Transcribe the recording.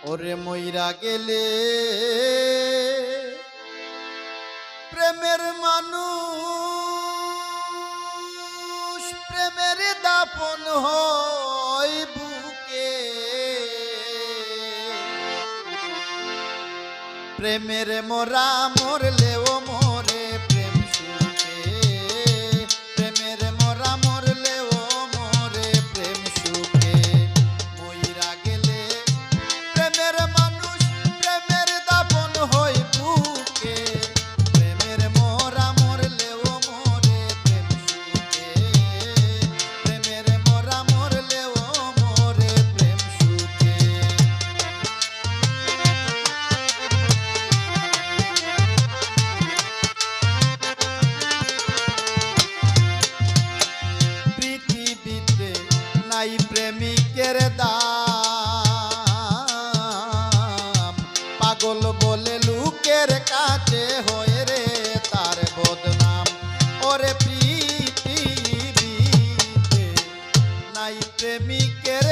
ওরে মইরা গেলে প্রেমের মানুষ প্রেমের দাপন হয় বুকে প্রেমের মোরা মরলেও মরে প্রেম সুখে প্রেমের মোরা মরলেও মরে প্রেম সুখে মইরা গেলে প্রেমের মানুষ প্রেমের দাপন হয় বুকে প্রেমের মোরা মরলেও মরে প্রেম সুখে প্রেমের মোরা মরলেও মরে প্রেম সুখে পৃথিবীতে নাই প্রেমিকের দাম পাগল বলে লোকের কাছে হয় রে তার বদনাম ওরে পৃথিবীতে নাই প্রেমিকের